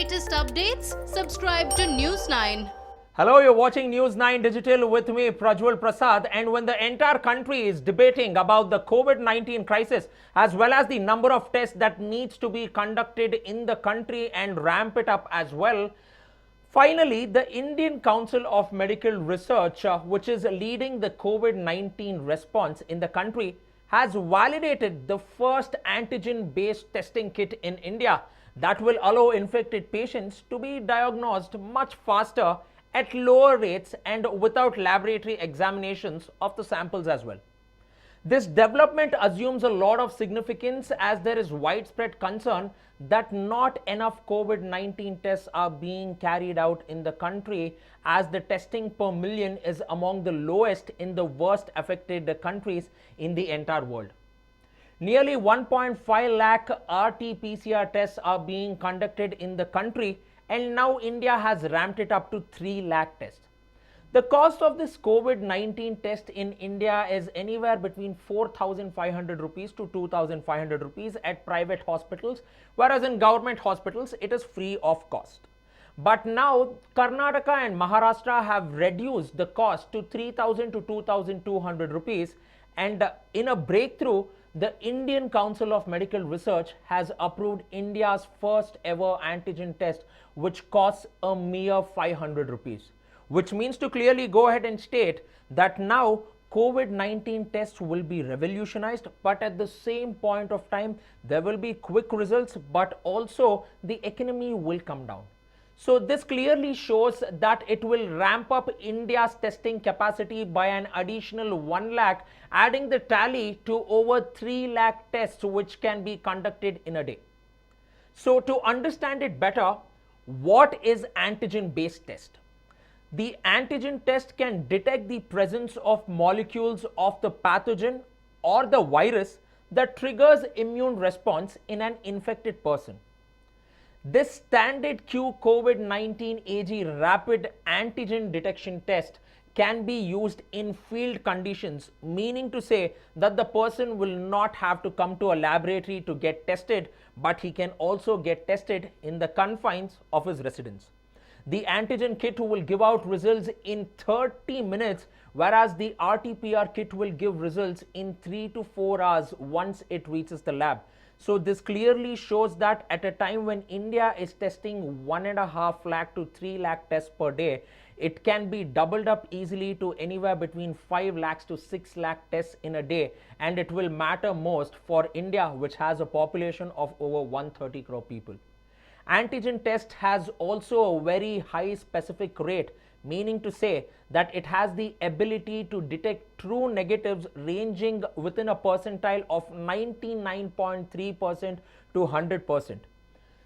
latest updates, subscribe to News 9. Hello, you're watching News 9 Digital with me, Prajwal Prasad. And when the entire country is debating about the COVID-19 crisis, as well as the number of tests that needs to be conducted in the country and ramp it up as well, finally, the Indian Council of Medical Research, which is leading the COVID-19 response in the country, has validated the first antigen-based testing kit in India that will allow infected patients to be diagnosed much faster at lower rates and without laboratory examinations of the samples as well. This development assumes a lot of significance as there is widespread concern that not enough COVID-19 tests are being carried out in the country, as the testing per million is among the lowest in the worst affected countries in the entire world. Nearly 1.5 lakh RT-PCR tests are being conducted in the country, and now India has ramped it up to 3 lakh tests. The cost of this COVID-19 test in India is anywhere between 4,500 rupees to 2,500 rupees at private hospitals, whereas in government hospitals it is free of cost. But now Karnataka and Maharashtra have reduced the cost to 3,000 to 2,200 rupees, and in a breakthrough, the Indian Council of Medical Research has approved India's first ever antigen test, which costs a mere 500 rupees. Which means to clearly go ahead and state that now COVID-19 tests will be revolutionized, but at the same point of time, there will be quick results, but also the economy will come down. So this clearly shows that it will ramp up India's testing capacity by an additional 1 lakh, adding the tally to over 3 lakh tests which can be conducted in a day. So to understand it better, what is antigen-based test? The antigen test can detect the presence of molecules of the pathogen or the virus that triggers immune response in an infected person. This standard Q COVID-19 AG rapid antigen detection test can be used in field conditions, meaning to say that the person will not have to come to a laboratory to get tested, but he can also get tested in the confines of his residence. The antigen kit will give out results in 30 minutes, whereas the RT-PCR kit will give results in 3 to 4 hours once it reaches the lab. So this clearly shows that at a time when India is testing 1.5 lakh to 3 lakh tests per day, it can be doubled up easily to anywhere between 5 lakhs to 6 lakh tests in a day, and it will matter most for India, which has a population of over 130 crore people. Antigen test has also a very high specific rate, meaning to say that it has the ability to detect true negatives ranging within a percentile of 99.3% to 100%.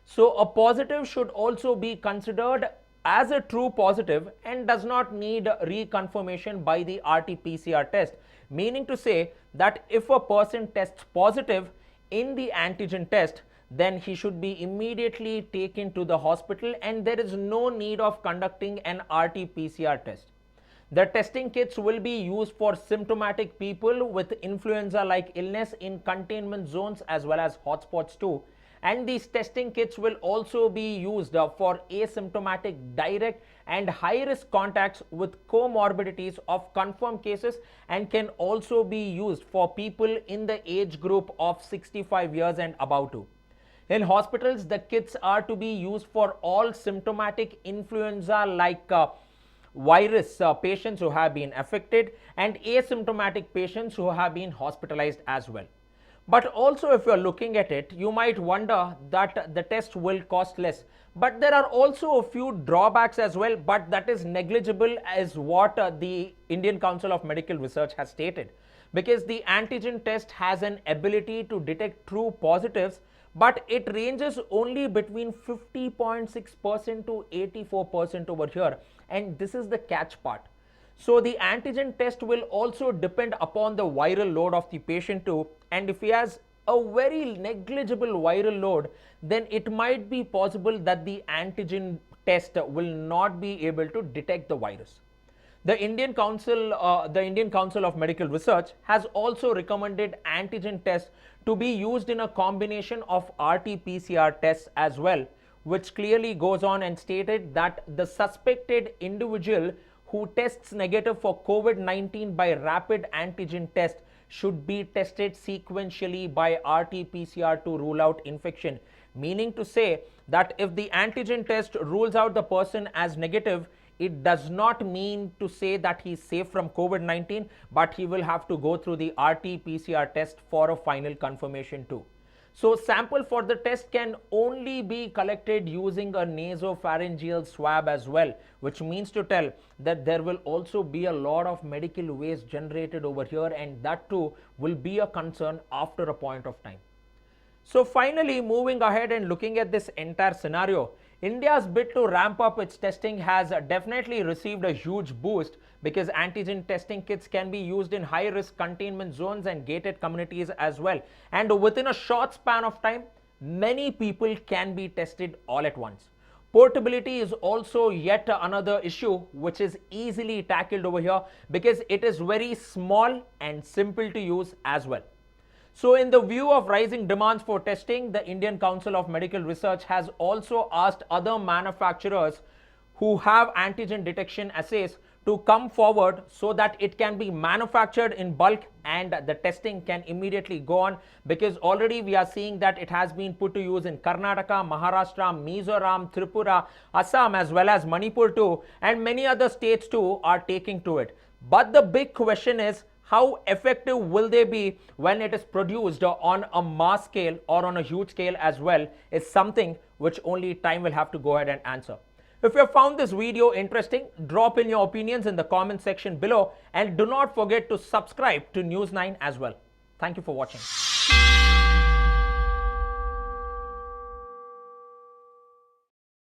So a positive should also be considered as a true positive and does not need reconfirmation by the RT-PCR test, meaning to say that if a person tests positive in the antigen test, then he should be immediately taken to the hospital and there is no need of conducting an RT-PCR test. The testing kits will be used for symptomatic people with influenza-like illness in containment zones as well as hotspots too. And these testing kits will also be used for asymptomatic direct and high-risk contacts with comorbidities of confirmed cases, and can also be used for people in the age group of 65 years and above too. In hospitals, the kits are to be used for all symptomatic influenza-like virus patients who have been affected and asymptomatic patients who have been hospitalized as well. But also, if you are looking at it, you might wonder that the test will cost less. But there are also a few drawbacks as well, but that is negligible as what the Indian Council of Medical Research has stated. Because the antigen test has an ability to detect true positives, but it ranges only between 50.6% to 84% over here, and this is the catch part. So the antigen test will also depend upon the viral load of the patient too, and if he has a very negligible viral load, then it might be possible that the antigen test will not be able to detect the virus. The Indian Council of Medical Research has also recommended antigen tests to be used in a combination of RT-PCR tests as well, which clearly goes on and stated that the suspected individual who tests negative for COVID-19 by rapid antigen test should be tested sequentially by RT-PCR to rule out infection. Meaning to say that if the antigen test rules out the person as negative, it does not mean to say that he's safe from COVID-19, but he will have to go through the RT-PCR test for a final confirmation too. So sample for the test can only be collected using a nasopharyngeal swab as well, which means to tell that there will also be a lot of medical waste generated over here, and that too will be a concern after a point of time. So finally, moving ahead and looking at this entire scenario, India's bid to ramp up its testing has definitely received a huge boost because antigen testing kits can be used in high-risk containment zones and gated communities as well. And within a short span of time, many people can be tested all at once. Portability is also yet another issue which is easily tackled over here because it is very small and simple to use as well. So in the view of rising demands for testing, the Indian Council of Medical Research has also asked other manufacturers who have antigen detection assays to come forward so that it can be manufactured in bulk and the testing can immediately go on, because already we are seeing that it has been put to use in Karnataka, Maharashtra, Mizoram, Tripura, Assam as well as Manipur too, and many other states too are taking to it. But the big question is, how effective will they be when it is produced on a mass scale or on a huge scale as well, is something which only time will have to go ahead and answer. If you have found this video interesting, drop in your opinions in the comment section below and do not forget to subscribe to News9 as well. Thank you for watching.